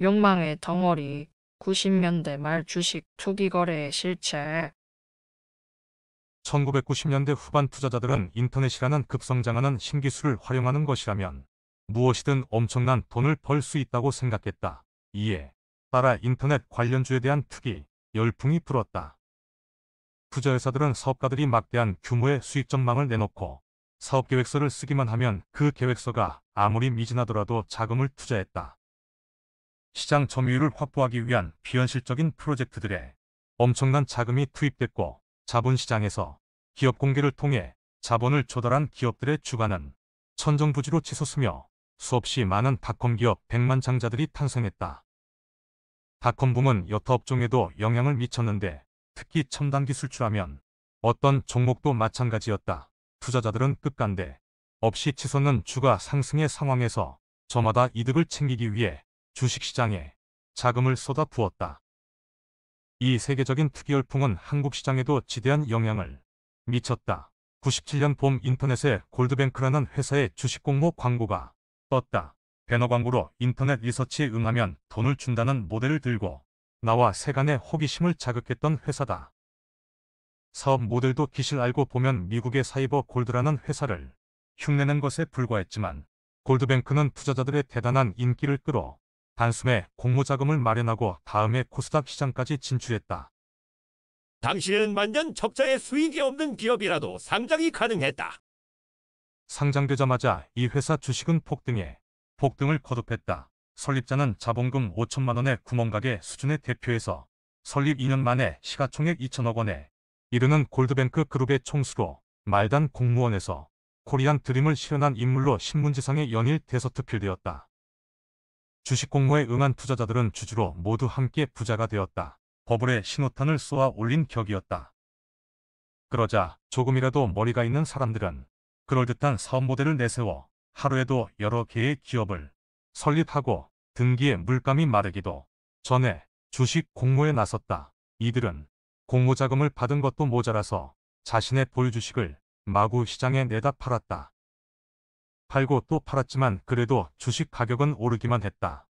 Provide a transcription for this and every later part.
욕망의 덩어리. 90년대 말 주식 투기 거래의 실체. 1990년대 후반 투자자들은 인터넷이라는 급성장하는 신기술을 활용하는 것이라면 무엇이든 엄청난 돈을 벌 수 있다고 생각했다. 이에 따라 인터넷 관련주에 대한 투기 열풍이 불었다. 투자회사들은 사업가들이 막대한 규모의 수익 전망을 내놓고 사업계획서를 쓰기만 하면 그 계획서가 아무리 미진하더라도 자금을 투자했다. 시장 점유율을 확보하기 위한 비현실적인 프로젝트들에 엄청난 자금이 투입됐고, 자본시장에서 기업 공개를 통해 자본을 조달한 기업들의 주가는 천정부지로 치솟으며 수없이 많은 닷컴 기업 백만장자들이 탄생했다. 닷컴 붐은 여타 업종에도 영향을 미쳤는데, 특히 첨단 기술주라면 어떤 종목도 마찬가지였다. 투자자들은 끝간데 없이 치솟는 주가 상승의 상황에서 저마다 이득을 챙기기 위해 주식시장에 자금을 쏟아 부었다. 이 세계적인 투기 열풍은 한국 시장에도 지대한 영향을 미쳤다. 97년 봄 인터넷에 골드뱅크라는 회사의 주식 공모 광고가 떴다. 배너 광고로 인터넷 리서치에 응하면 돈을 준다는 모델을 들고 나와 세간의 호기심을 자극했던 회사다. 사업 모델도 기실 알고 보면 미국의 사이버 골드라는 회사를 흉내낸 것에 불과했지만, 골드뱅크는 투자자들의 대단한 인기를 끌어 단숨에 공모자금을 마련하고 다음해 코스닥 시장까지 진출했다. 당시에는 만년 적자에 수익이 없는 기업이라도 상장이 가능했다. 상장되자마자 이 회사 주식은 폭등을 거듭했다. 설립자는 자본금 5천만 원의 구멍가게 수준의 대표에서 설립 2년 만에 시가총액 2천억 원에 이르는 골드뱅크 그룹의 총수로 말단 공무원에서 코리안 드림을 실현한 인물로 신문지상에 연일 대서특필되었다. 주식 공모에 응한 투자자들은 주주로 모두 함께 부자가 되었다. 버블에 신호탄을 쏘아 올린 격이었다. 그러자 조금이라도 머리가 있는 사람들은 그럴듯한 사업 모델을 내세워 하루에도 여러 개의 기업을 설립하고 등기에 물감이 마르기도 전에 주식 공모에 나섰다. 이들은 공모자금을 받은 것도 모자라서 자신의 보유주식을 마구 시장에 내다 팔았다. 팔고 또 팔았지만 그래도 주식 가격은 오르기만 했다.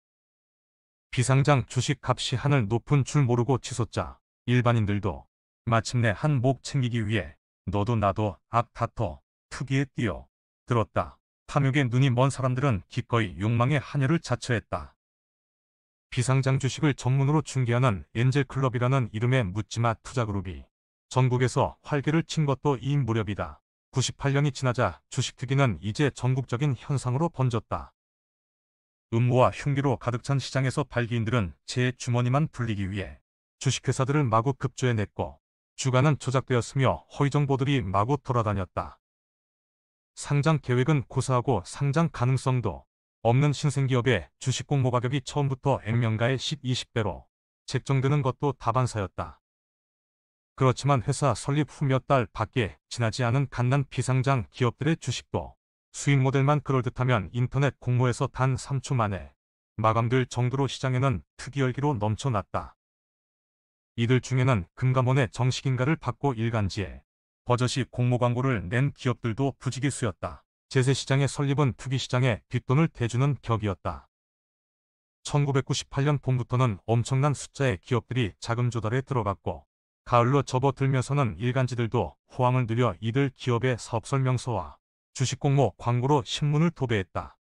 비상장 주식 값이 하늘 높은 줄 모르고 치솟자 일반인들도 마침내 한 몫 챙기기 위해 너도 나도 앞다퉈 투기에 뛰어 들었다. 탐욕에 눈이 먼 사람들은 기꺼이 욕망의 한여를 자처했다. 비상장 주식을 전문으로 중개하는 엔젤클럽이라는 이름의 묻지마 투자그룹이 전국에서 활개를 친 것도 이 무렵이다. 98년이 지나자 주식 투기는 이제 전국적인 현상으로 번졌다. 음모와 흉기로 가득 찬 시장에서 발기인들은 제 주머니만 불리기 위해 주식회사들을 마구 급조해냈고, 주가는 조작되었으며 허위 정보들이 마구 돌아다녔다. 상장 계획은 고사하고 상장 가능성도 없는 신생기업의 주식 공모 가격이 처음부터 액면가의 10, 20배로 책정되는 것도 다반사였다. 그렇지만 회사 설립 후 몇 달 밖에 지나지 않은 갓난 비상장 기업들의 주식도 수익 모델만 그럴듯하면 인터넷 공모에서 단 3초 만에 마감될 정도로 시장에는 투기 열기로 넘쳐났다. 이들 중에는 금감원의 정식인가를 받고 일간지에 버젓이 공모 광고를 낸 기업들도 부지기수였다. 제세시장의 설립은 투기시장에 뒷돈을 대주는 격이었다. 1998년 봄부터는 엄청난 숫자의 기업들이 자금 조달에 들어갔고, 가을로 접어들면서는 일간지들도 호황을 누려 이들 기업의 사업 설명서와 주식 공모 광고로 신문을 도배했다.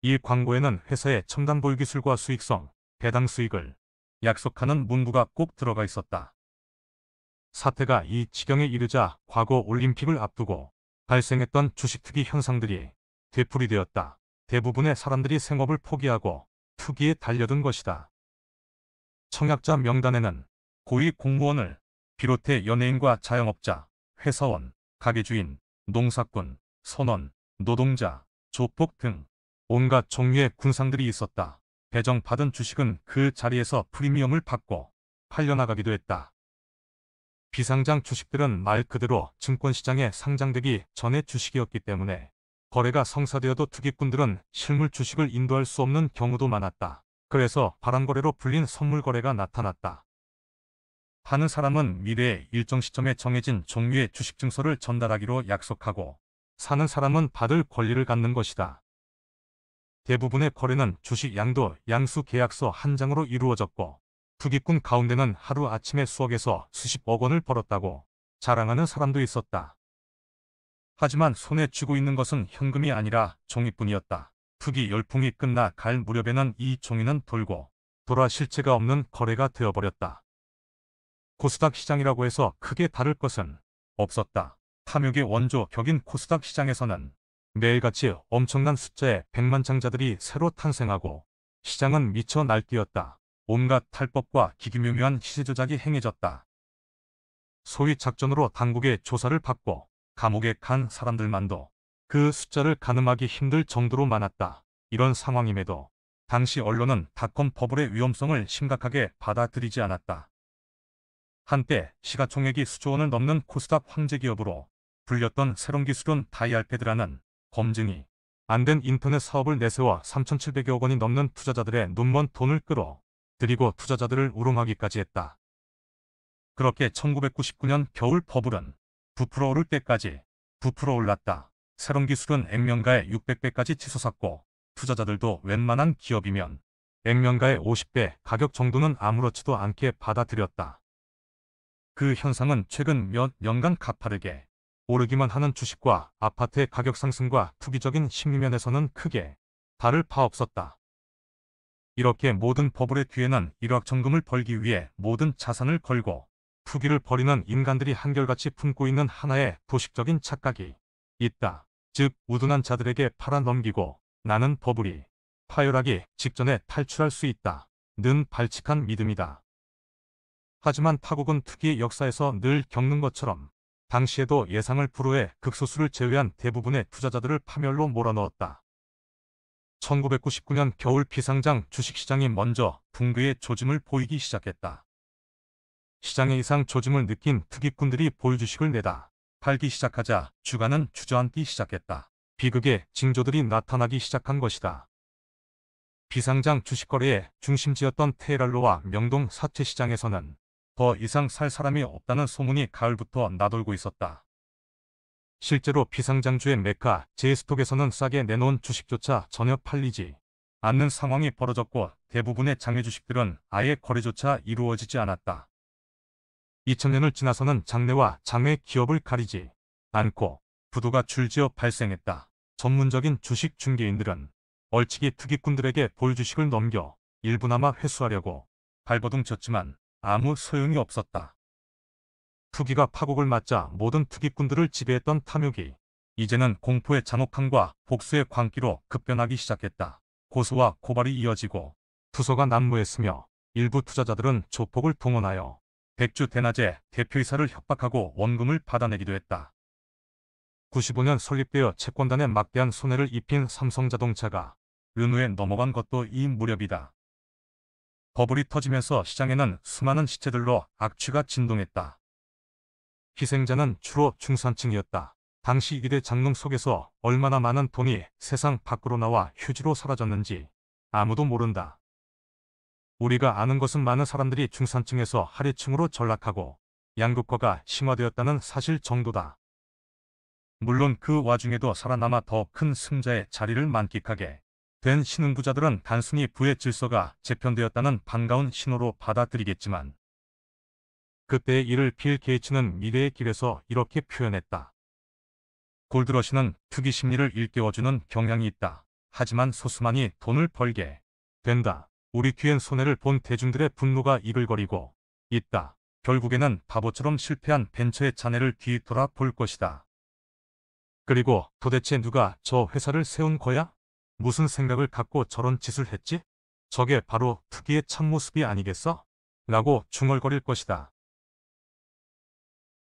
이 광고에는 회사의 첨단 보유 기술과 수익성, 배당 수익을 약속하는 문구가 꼭 들어가 있었다. 사태가 이 지경에 이르자 과거 올림픽을 앞두고 발생했던 주식 투기 현상들이 되풀이되었다. 대부분의 사람들이 생업을 포기하고 투기에 달려든 것이다. 청약자 명단에는 고위 공무원을 비롯해 연예인과 자영업자, 회사원, 가게주인, 농사꾼, 선원, 노동자, 조폭 등 온갖 종류의 군상들이 있었다. 배정받은 주식은 그 자리에서 프리미엄을 받고 팔려나가기도 했다. 비상장 주식들은 말 그대로 증권시장에 상장되기 전의 주식이었기 때문에 거래가 성사되어도 투기꾼들은 실물 주식을 인도할 수 없는 경우도 많았다. 그래서 바람거래로 불린 선물거래가 나타났다. 파는 사람은 미래의 일정 시점에 정해진 종류의 주식 증서를 전달하기로 약속하고, 사는 사람은 받을 권리를 갖는 것이다. 대부분의 거래는 주식 양도 양수 계약서 한 장으로 이루어졌고 투기꾼 가운데는 하루아침에 수억에서 수십억 원을 벌었다고 자랑하는 사람도 있었다. 하지만 손에 쥐고 있는 것은 현금이 아니라 종이뿐이었다. 투기 열풍이 끝나 갈 무렵에는 이 종이는 돌고 돌아 실체가 없는 거래가 되어버렸다. 코스닥 시장이라고 해서 크게 다를 것은 없었다. 탐욕의 원조 격인 코스닥 시장에서는 매일같이 엄청난 숫자의 백만장자들이 새로 탄생하고 시장은 미쳐 날뛰었다. 온갖 탈법과 기기묘묘한 시세조작이 행해졌다. 소위 작전으로 당국의 조사를 받고 감옥에 간 사람들만도 그 숫자를 가늠하기 힘들 정도로 많았다. 이런 상황임에도 당시 언론은 닷컴 버블의 위험성을 심각하게 받아들이지 않았다. 한때 시가총액이 수조 원을 넘는 코스닥 황제기업으로 불렸던 새롬기술은 다이알패드라는 검증이 안 된 인터넷 사업을 내세워 3,700여 원이 넘는 투자자들의 눈먼 돈을 끌어들이고 투자자들을 우롱하기까지 했다. 그렇게 1999년 겨울 버블은 부풀어 오를 때까지 부풀어 올랐다. 새롬기술은 액면가의 600배까지 치솟았고 투자자들도 웬만한 기업이면 액면가의 50배 가격 정도는 아무렇지도 않게 받아들였다. 그 현상은 최근 몇 년간 가파르게 오르기만 하는 주식과 아파트의 가격 상승과 투기적인 심리면에서는 크게 다를 바 없었다. 이렇게 모든 버블의 뒤에는 일확천금을 벌기 위해 모든 자산을 걸고 투기를 벌이는 인간들이 한결같이 품고 있는 하나의 도식적인 착각이 있다. 즉 우둔한 자들에게 팔아넘기고 나는 버블이 파열하기 직전에 탈출할 수 있다. 는 발칙한 믿음이다. 하지만 타국은 투기의 역사에서 늘 겪는 것처럼 당시에도 예상을 불허해 극소수를 제외한 대부분의 투자자들을 파멸로 몰아넣었다. 1999년 겨울 비상장 주식시장이 먼저 붕괴의 조짐을 보이기 시작했다. 시장의 이상 조짐을 느낀 투기꾼들이 보유주식을 내다 팔기 시작하자 주가는 주저앉기 시작했다. 비극의 징조들이 나타나기 시작한 것이다. 비상장 주식거래의 중심지였던 테헤랄로와 명동 사채시장에서는 더 이상 살 사람이 없다는 소문이 가을부터 나돌고 있었다. 실제로 비상장주의 메카 제스톡에서는 싸게 내놓은 주식조차 전혀 팔리지 않는 상황이 벌어졌고 대부분의 장외 주식들은 아예 거래조차 이루어지지 않았다. 2000년을 지나서는 장내와 장외 기업을 가리지 않고 부도가 줄지어 발생했다. 전문적인 주식 중개인들은 얼치기 투기꾼들에게 보유주식을 넘겨 일부나마 회수하려고 발버둥 쳤지만 아무 소용이 없었다. 투기가 파국을 맞자 모든 투기꾼들을 지배했던 탐욕이 이제는 공포의 잔혹함과 복수의 광기로 급변하기 시작했다. 고소와 고발이 이어지고 투소가 난무했으며 일부 투자자들은 조폭을 동원하여 백주 대낮에 대표이사를 협박하고 원금을 받아내기도 했다. 95년 설립되어 채권단에 막대한 손해를 입힌 삼성자동차가 르노에 넘어간 것도 이 무렵이다. 버블이 터지면서 시장에는 수많은 시체들로 악취가 진동했다. 희생자는 주로 중산층이었다. 당시 이대 장롱 속에서 얼마나 많은 돈이 세상 밖으로 나와 휴지로 사라졌는지 아무도 모른다. 우리가 아는 것은 많은 사람들이 중산층에서 하류층으로 전락하고 양극화가 심화되었다는 사실 정도다. 물론 그 와중에도 살아남아 더 큰 승자의 자리를 만끽하게 된 신흥부자들은 단순히 부의 질서가 재편되었다는 반가운 신호로 받아들이겠지만 그때의 일을 빌 게이츠는 미래의 길에서 이렇게 표현했다. 골드러시는 투기 심리를 일깨워주는 경향이 있다. 하지만 소수만이 돈을 벌게 된다. 우리 뒤엔 손해를 본 대중들의 분노가 이글거리고 있다. 결국에는 바보처럼 실패한 벤처의 자네를 뒤돌아 볼 것이다. 그리고 도대체 누가 저 회사를 세운 거야? 무슨 생각을 갖고 저런 짓을 했지? 저게 바로 투기의 참모습이 아니겠어? 라고 중얼거릴 것이다.